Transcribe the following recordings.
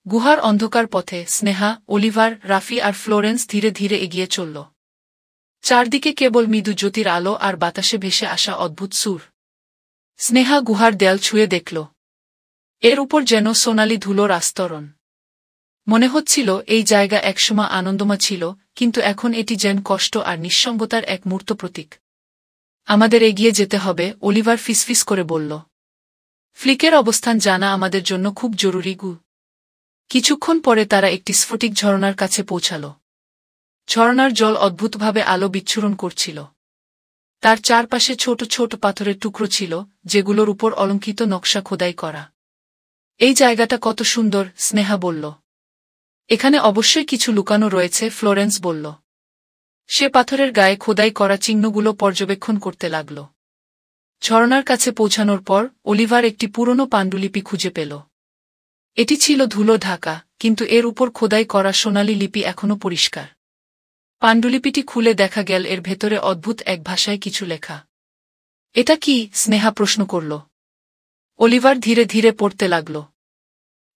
গুহার অন্ধকার পথে স্নেহা, অলিভার, রাফি আর ফ্লোরেন্স ধীরে ধীরে এগিয়ে চলল। চারদিকে কেবল মৃদু জ্যোতির আলো আর বাতাসে ভেসে আসা অদ্ভুত সুর। স্নেহা গুহার দেয়াল ছুঁয়ে দেখল। এর উপর যেন সোনালি ধুলোর আস্তরণ। মনে হচ্ছিল এই জায়গা একসময় আনন্দময় ছিল, কিন্তু এখন এটি যেন কষ্ট আর নিঃসঙ্গতার এক মূর্ত প্রতীক। আমাদের এগিয়ে যেতে হবে, অলিভার ফিসফিস করে বলল। ফ্লিকের অবস্থান জানা আমাদের জন্য খুব জরুরি গু। কিছুক্ষণ পরে তারা একটি স্ফটিক ঝরনার কাছে পৌঁছাল। ঝরনার জল অদ্ভুতভাবে আলো বিচ্ছুরণ করছিল। তার চারপাশে ছোট ছোট পাথরের টুকরো ছিল, যেগুলোর উপর অলঙ্কৃত নকশা খোদাই করা। এই জায়গাটা কত সুন্দর, স্নেহা বলল। এখানে অবশ্যই কিছু লুকানো রয়েছে, ফ্লোরেন্স বলল। সে পাথরের গায়ে খোদাই করা চিহ্নগুলো পর্যবেক্ষণ করতে লাগল। ঝরনার কাছে পৌঁছানোর পর অলিভার একটি পুরনো পাণ্ডুলিপি খুঁজে পেল। এটি ছিল ধুলো ঢাকা, কিন্তু এর উপর খোদাই করা সোনালি লিপি এখনও পরিষ্কার। পাণ্ডুলিপিটি খুলে দেখা গেল এর ভেতরে অদ্ভুত এক ভাষায় কিছু লেখা। এটা কি? স্নেহা প্রশ্ন করল। অলিভার ধীরে ধীরে পড়তে লাগল।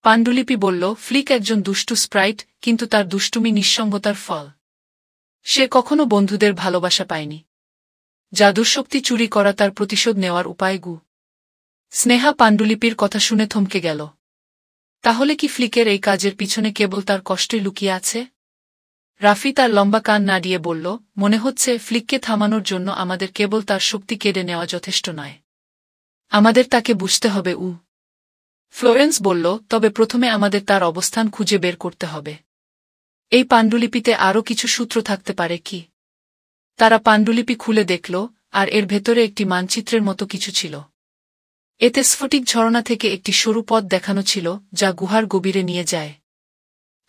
পাণ্ডুলিপি বলল, ফ্লিক একজন দুষ্টু স্প্রাইট, কিন্তু তার দুষ্টুমি নিঃসঙ্গতার ফল। সে কখনো বন্ধুদের ভালোবাসা পায়নি। জাদুর শক্তি চুরি করা তার প্রতিশোধ নেওয়ার উপায় গু। স্নেহা পাণ্ডুলিপির কথা শুনে থমকে গেল। তাহলে কি ফ্লিকের এই কাজের পিছনে কেবল তার কষ্টই লুকিয়ে আছে? রাফি তার লম্বা কান নাড়িয়ে বলল, মনে হচ্ছে ফ্লিককে থামানোর জন্য আমাদের কেবল তার শক্তি কেড়ে নেওয়া যথেষ্ট নয়। আমাদের তাকে বুঝতে হবে। ফ্লোরেন্স বলল, তবে প্রথমে আমাদের তার অবস্থান খুঁজে বের করতে হবে। এই পাণ্ডুলিপিতে আরও কিছু সূত্র থাকতে পারে কি? তারা পাণ্ডুলিপি খুলে দেখল, আর এর ভেতরে একটি মানচিত্রের মতো কিছু ছিল। এতে স্ফটিক ঝরনা থেকে একটি সরু পথ দেখানো ছিল, যা গুহার গভীরে নিয়ে যায়।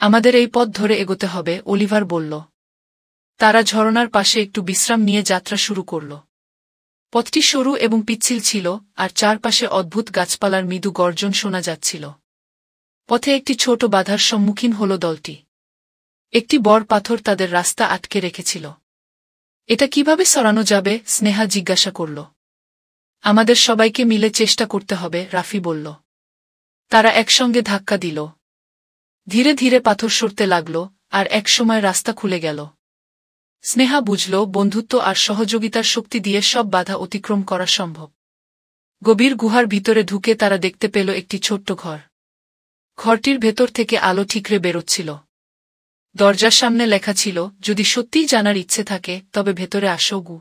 আমাদের এই পথ ধরে এগোতে হবে, অলিভার বলল। তারা ঝরনার পাশে একটু বিশ্রাম নিয়ে যাত্রা শুরু করল। পথটি সরু এবং পিচ্ছিল ছিল, আর চারপাশে অদ্ভুত গাছপালার মৃদু গর্জন শোনা যাচ্ছিল। পথে একটি ছোট বাধার সম্মুখীন হল দলটি। একটি বড় পাথর তাদের রাস্তা আটকে রেখেছিল। এটা কিভাবে সরানো যাবে? স্নেহা জিজ্ঞাসা করল। আমাদের সবাইকে মিলে চেষ্টা করতে হবে, রাফি বলল। তারা একসঙ্গে ধাক্কা দিল। ধীরে ধীরে পাথর সরতে লাগল, আর একসময় রাস্তা খুলে গেল। স্নেহা বুঝল, বন্ধুত্ব আর সহযোগিতার শক্তি দিয়ে সব বাধা অতিক্রম করা সম্ভব। গভীর গুহার ভিতরে ঢুকে তারা দেখতে পেল একটি ছোট্ট ঘর। ঘরটির ভেতর থেকে আলো ঠিকরে বেরোচ্ছিল। দরজার সামনে লেখা ছিল, যদি সত্যিই জানার ইচ্ছে থাকে তবে ভেতরে আসো গু।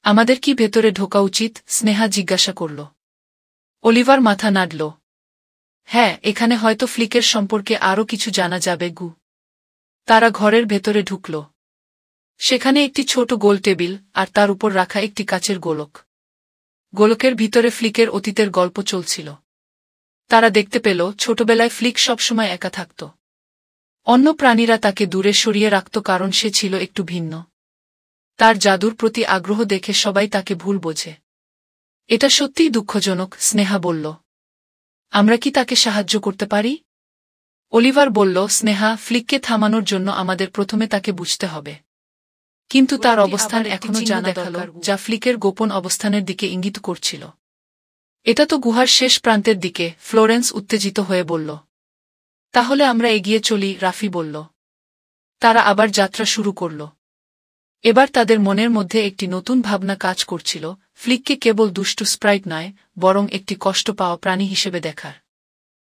আমাদের কি ভেতরে ঢোকা উচিত? স্নেহা জিজ্ঞাসা করল। অলিভার মাথা নাড়ল। হ্যাঁ, এখানে হয়তো ফ্লিকের সম্পর্কে আরও কিছু জানা যাবে গু। তারা ঘরের ভেতরে ঢুকল। সেখানে একটি ছোট গোল টেবিল, আর তার উপর রাখা একটি কাচের গোলক। গোলকের ভিতরে ফ্লিকের অতীতের গল্প চলছিল। তারা দেখতে পেল, ছোটবেলায় ফ্লিক সবসময় একা থাকত। অন্য প্রাণীরা তাকে দূরে সরিয়ে রাখত কারণ সে ছিল একটু ভিন্ন। তার জাদুর প্রতি আগ্রহ দেখে সবাই তাকে ভুল বোঝে। এটা সত্যিই দুঃখজনক, স্নেহা বলল। আমরা কি তাকে সাহায্য করতে পারি? অলিভার বলল, স্নেহা, ফ্লিককে থামানোর জন্য আমাদের প্রথমে তাকে বুঝতে হবে। কিন্তু তার অবস্থান এখনও জানা দরকার, যা ফ্লিকের গোপন অবস্থানের দিকে ইঙ্গিত করছিল। এটা তো গুহার শেষ প্রান্তের দিকে, ফ্লোরেন্স উত্তেজিত হয়ে বলল। তাহলে আমরা এগিয়ে চলি, রাফি বলল। তারা আবার যাত্রা শুরু করল। এবার তাদের মনের মধ্যে একটি নতুন ভাবনা কাজ করছিল, ফ্লিককে কেবল দুষ্টু স্প্রাইট নয়, বরং একটি কষ্ট পাওয়া প্রাণী হিসেবে দেখার।